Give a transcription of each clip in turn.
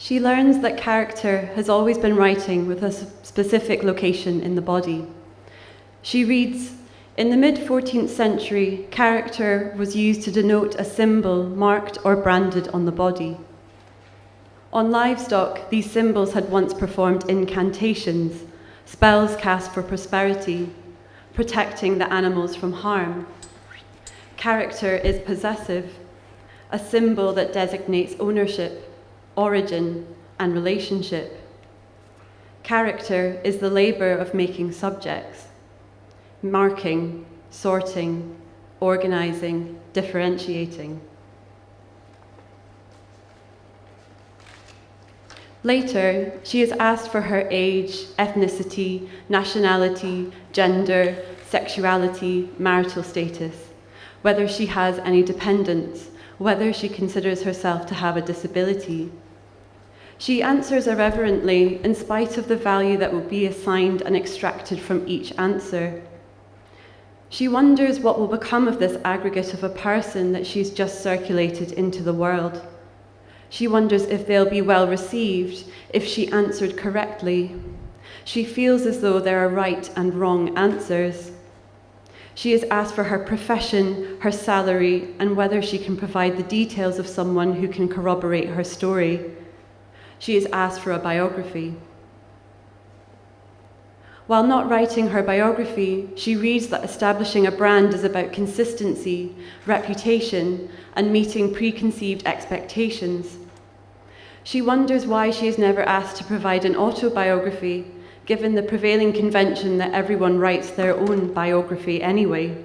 She learns that character has always been writing with a specific location in the body. She reads, "In the mid-14th century, character was used to denote a symbol marked or branded on the body. On livestock, these symbols had once performed incantations, spells cast for prosperity, protecting the animals from harm. Character is possessive, a symbol that designates ownership, origin, and relationship. Character is the labor of making subjects, marking, sorting, organizing, differentiating." Later, she is asked for her age, ethnicity, nationality, gender, sexuality, marital status, whether she has any dependents, whether she considers herself to have a disability. She answers irreverently in spite of the value that will be assigned and extracted from each answer. She wonders what will become of this aggregate of a person that she's just circulated into the world. She wonders if they'll be well received, if she answered correctly. She feels as though there are right and wrong answers. She is asked for her profession, her salary, and whether she can provide the details of someone who can corroborate her story. She is asked for a biography. While not writing her biography, she reads that establishing a brand is about consistency, reputation, and meeting preconceived expectations. She wonders why she is never asked to provide an autobiography, given the prevailing convention that everyone writes their own biography anyway.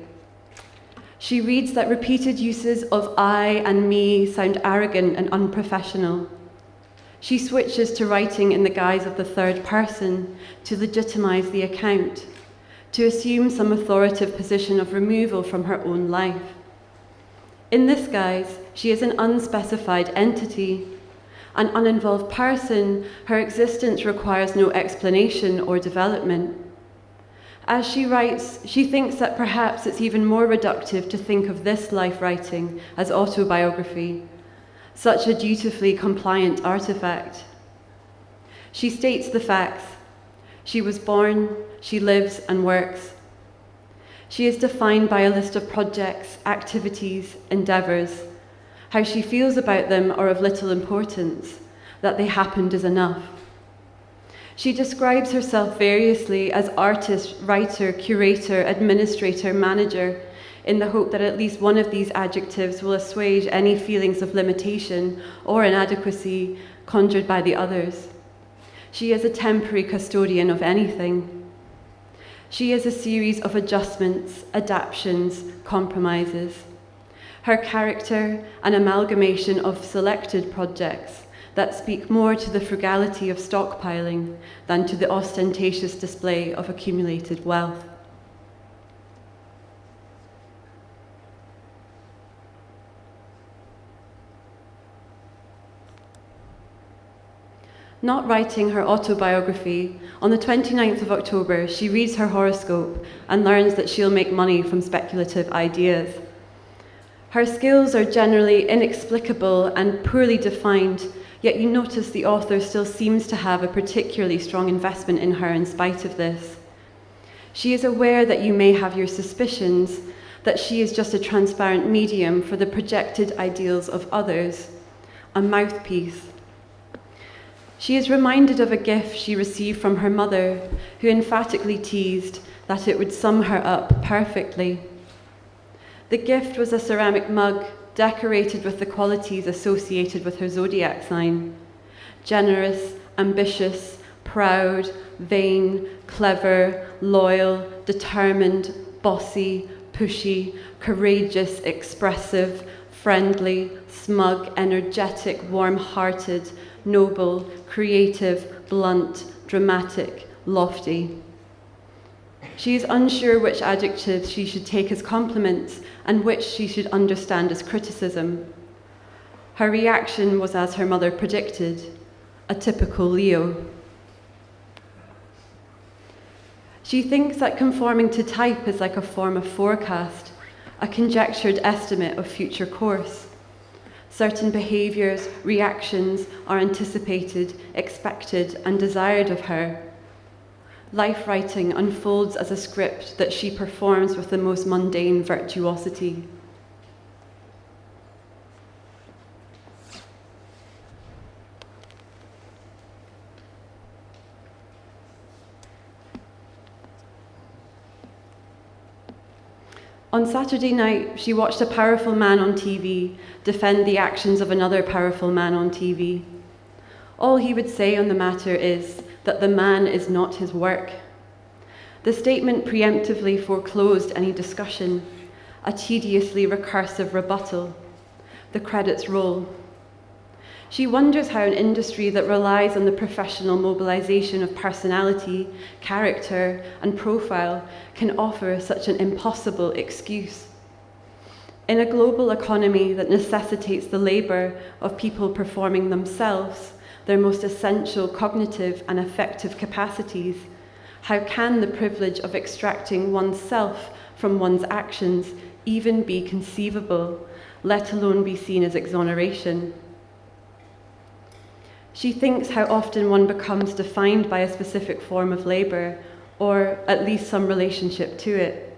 She reads that repeated uses of I and me sound arrogant and unprofessional. She switches to writing in the guise of the third person to legitimize the account, to assume some authoritative position of removal from her own life. In this guise, she is an unspecified entity. An uninvolved person, her existence requires no explanation or development. As she writes, she thinks that perhaps it's even more reductive to think of this life writing as autobiography, such a dutifully compliant artifact. She states the facts. She was born, she lives and works. She is defined by a list of projects, activities, endeavours. How she feels about them are of little importance. That they happened is enough. She describes herself variously as artist, writer, curator, administrator, manager, in the hope that at least one of these adjectives will assuage any feelings of limitation or inadequacy conjured by the others. She is a temporary custodian of anything. She is a series of adjustments, adaptations, compromises. Her character, an amalgamation of selected projects that speak more to the frugality of stockpiling than to the ostentatious display of accumulated wealth. Not writing her autobiography, on the 29th of October, she reads her horoscope and learns that she'll make money from speculative ideas. Her skills are generally inexplicable and poorly defined, yet you notice the author still seems to have a particularly strong investment in her in spite of this. She is aware that you may have your suspicions, that she is just a transparent medium for the projected ideals of others, a mouthpiece. She is reminded of a gift she received from her mother, who emphatically teased that it would sum her up perfectly. The gift was a ceramic mug decorated with the qualities associated with her zodiac sign: generous, ambitious, proud, vain, clever, loyal, determined, bossy, pushy, courageous, expressive, friendly, smug, energetic, warm-hearted, noble, creative, blunt, dramatic, lofty. She is unsure which adjectives she should take as compliments and which she should understand as criticism. Her reaction was as her mother predicted, a typical Leo. She thinks that conforming to type is like a form of forecast, a conjectured estimate of future course. Certain behaviours, reactions are anticipated, expected, and desired of her. Life writing unfolds as a script that she performs with the most mundane virtuosity. On Saturday night, she watched a powerful man on TV defend the actions of another powerful man on TV. All he would say on the matter is that the man is not his work. The statement preemptively foreclosed any discussion, a tediously recursive rebuttal. The credits roll. She wonders how an industry that relies on the professional mobilization of personality, character, and profile can offer such an impossible excuse. In a global economy that necessitates the labor of people performing themselves, their most essential cognitive and affective capacities, how can the privilege of extracting oneself from one's actions even be conceivable, let alone be seen as exoneration? She thinks how often one becomes defined by a specific form of labour, or at least some relationship to it.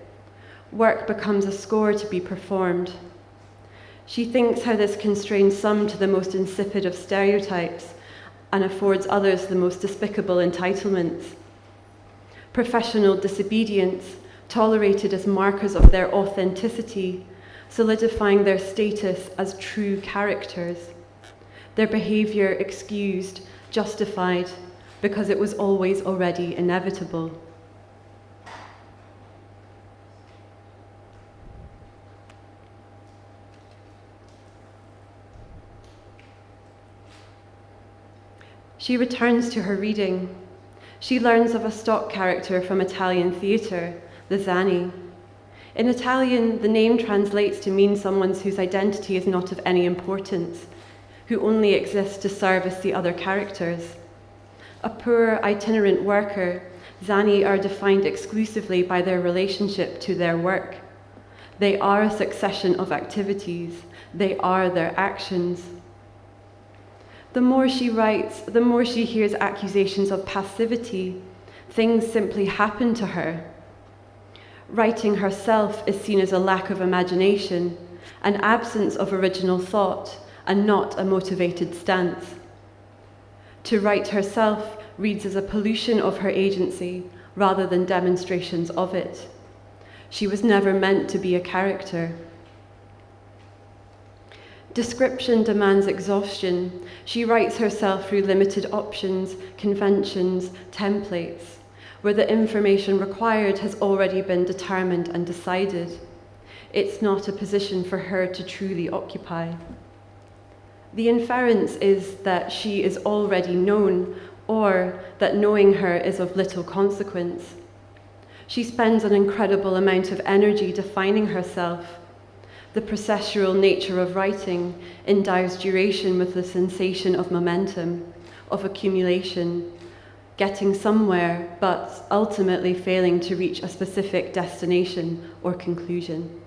Work becomes a score to be performed. She thinks how this constrains some to the most insipid of stereotypes and affords others the most despicable entitlements. Professional disobedience, tolerated as markers of their authenticity, solidifying their status as true characters. Their behaviour excused, justified, because it was always already inevitable. She returns to her reading. She learns of a stock character from Italian theatre, the Zani. In Italian, the name translates to mean someone whose identity is not of any importance, who only exists to service the other characters. A poor itinerant worker, Zani are defined exclusively by their relationship to their work. They are a succession of activities. They are their actions. The more she writes, the more she hears accusations of passivity. Things simply happen to her. Writing herself is seen as a lack of imagination, an absence of original thought, and not a motivated stance. To write herself reads as a pollution of her agency rather than demonstrations of it. She was never meant to be a character. Description demands exhaustion. She writes herself through limited options, conventions, templates, where the information required has already been determined and decided. It's not a position for her to truly occupy. The inference is that she is already known, or that knowing her is of little consequence. She spends an incredible amount of energy defining herself. The processual nature of writing endows duration with the sensation of momentum, of accumulation, getting somewhere, but ultimately failing to reach a specific destination or conclusion.